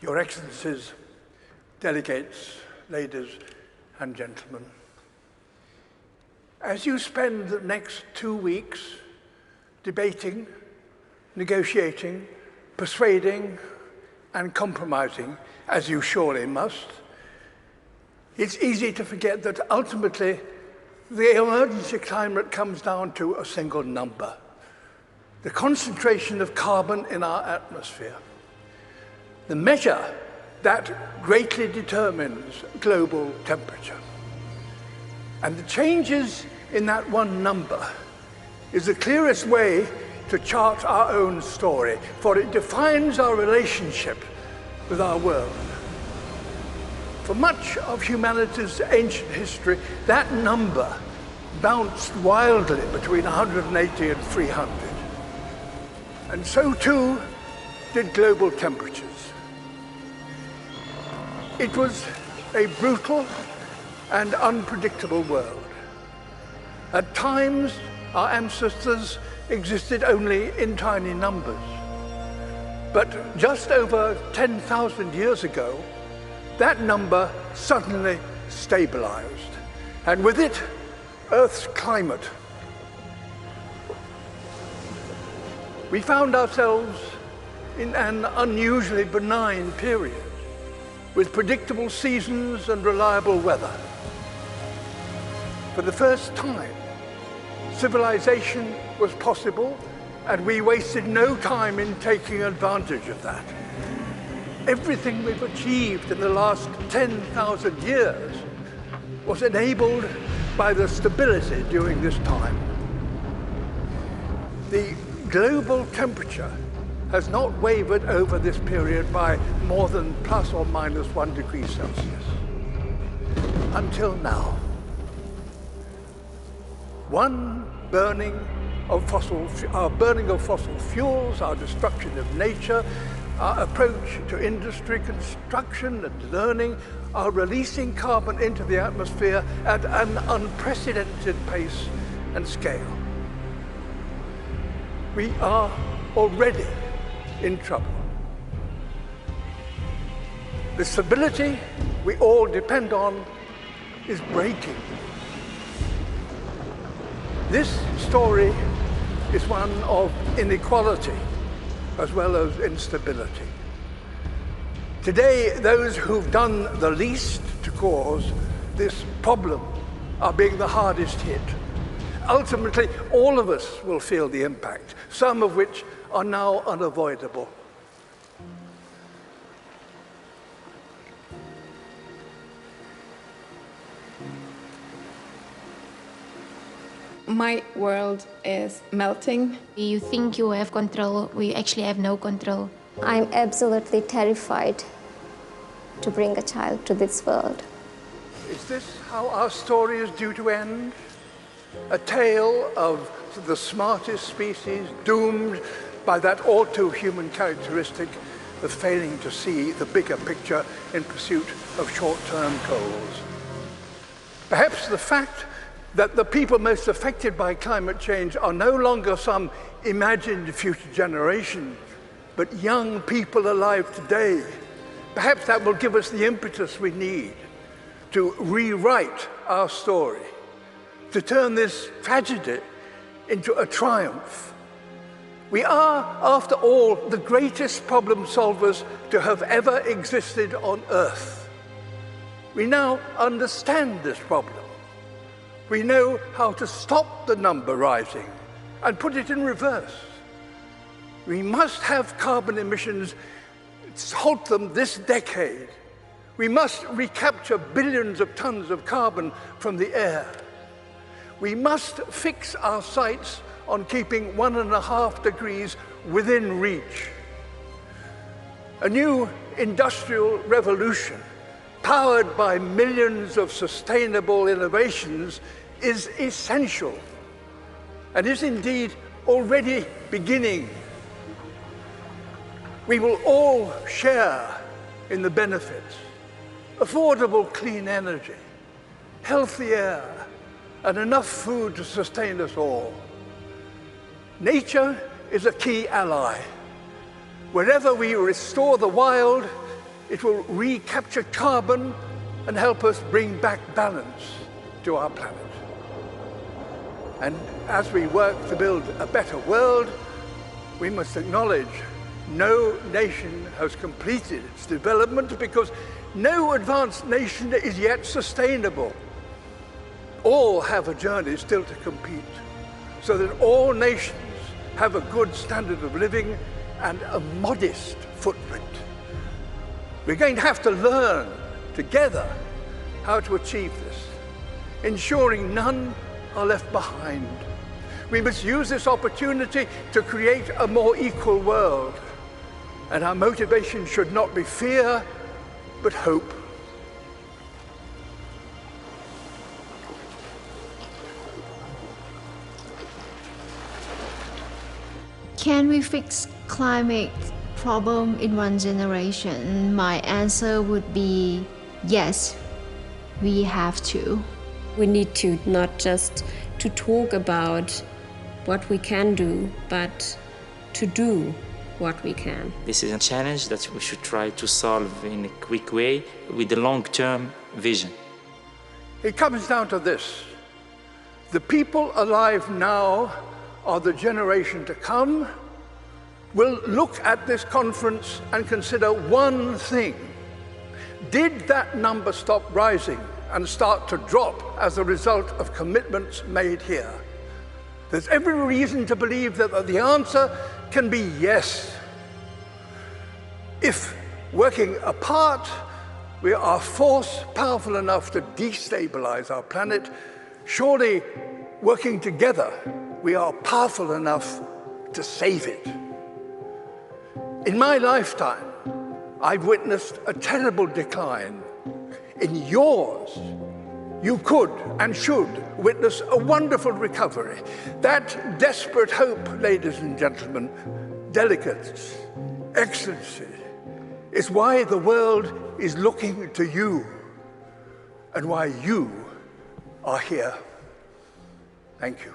Your Excellencies, delegates, ladies and gentlemen, as you spend the next 2 weeks debating, negotiating, persuading, and compromising, as you surely must, it's easy to forget that ultimately the emergency climate comes down to a single number: the concentration of carbon in our atmosphere. The measure that greatly determines global temperature. And the changes in that one number is the clearest way to chart our own story, for it defines our relationship with our world. For much of humanity's ancient history, that number bounced wildly between 180 and 300. And so too did global temperatures. It was a brutal and unpredictable world. At times, our ancestors existed only in tiny numbers. But just over 10,000 years ago, that number suddenly stabilized, and with it, Earth's climate. We found ourselves in an unusually benign period, with predictable seasons and reliable weather. For the first time, civilization was possible, and we wasted no time in taking advantage of that. Everything we've achieved in the last 10,000 years was enabled by the stability during this time. The global temperature has not wavered over this period by more than plus or minus 1 degree Celsius. Until now. Our burning of fossil fuels, our destruction of nature, our approach to industry, construction and learning are releasing carbon into the atmosphere at an unprecedented pace and scale. We are already in trouble. The stability we all depend on is breaking. This story is one of inequality as well as instability. Today, those who've done the least to cause this problem are being the hardest hit. Ultimately, all of us will feel the impact, some of which are now unavoidable. My world is melting. You think you have control, we actually have no control. I'm absolutely terrified to bring a child to this world. Is this how our story is due to end? A tale of the smartest species doomed by that all-too-human characteristic of failing to see the bigger picture in pursuit of short-term goals. Perhaps the fact that the people most affected by climate change are no longer some imagined future generation, but young people alive today. Perhaps that will give us the impetus we need to rewrite our story, to turn this tragedy into a triumph. We are, after all, the greatest problem solvers to have ever existed on Earth. We now understand this problem. We know how to stop the number rising and put it in reverse. We must have carbon emissions, halt them this decade. We must recapture billions of tons of carbon from the air. We must fix our sights on keeping 1.5 degrees within reach. A new industrial revolution, powered by millions of sustainable innovations, is essential and is indeed already beginning. We will all share in the benefits: affordable clean energy, healthy air, and enough food to sustain us all. Nature is a key ally. Wherever we restore the wild, It will recapture carbon and help us bring back balance to our planet. And as we work to build a better world, we must acknowledge no nation has completed its development because no advanced nation is yet sustainable. All have a journey still to compete, so that all nations have a good standard of living and a modest footprint. We're going to have to learn together how to achieve this, ensuring none are left behind. We must use this opportunity to create a more equal world, and our motivation should not be fear, but hope. Can we fix climate problem in one generation? My answer would be yes, we have to. We need to not just to talk about what we can do, but to do what we can. This is a challenge that we should try to solve in a quick way with a long-term vision. It comes down to this: the people alive now are the generation to come will look at this conference and consider one thing. Did that number stop rising and start to drop as a result of commitments made here? There's every reason to believe that the answer can be yes. If working apart, we are a force powerful enough to destabilize our planet, surely working together, we are powerful enough to save it. In my lifetime, I've witnessed a terrible decline. In yours, you could and should witness a wonderful recovery. That desperate hope, ladies and gentlemen, delegates, excellency, is why the world is looking to you and why you are here. Thank you.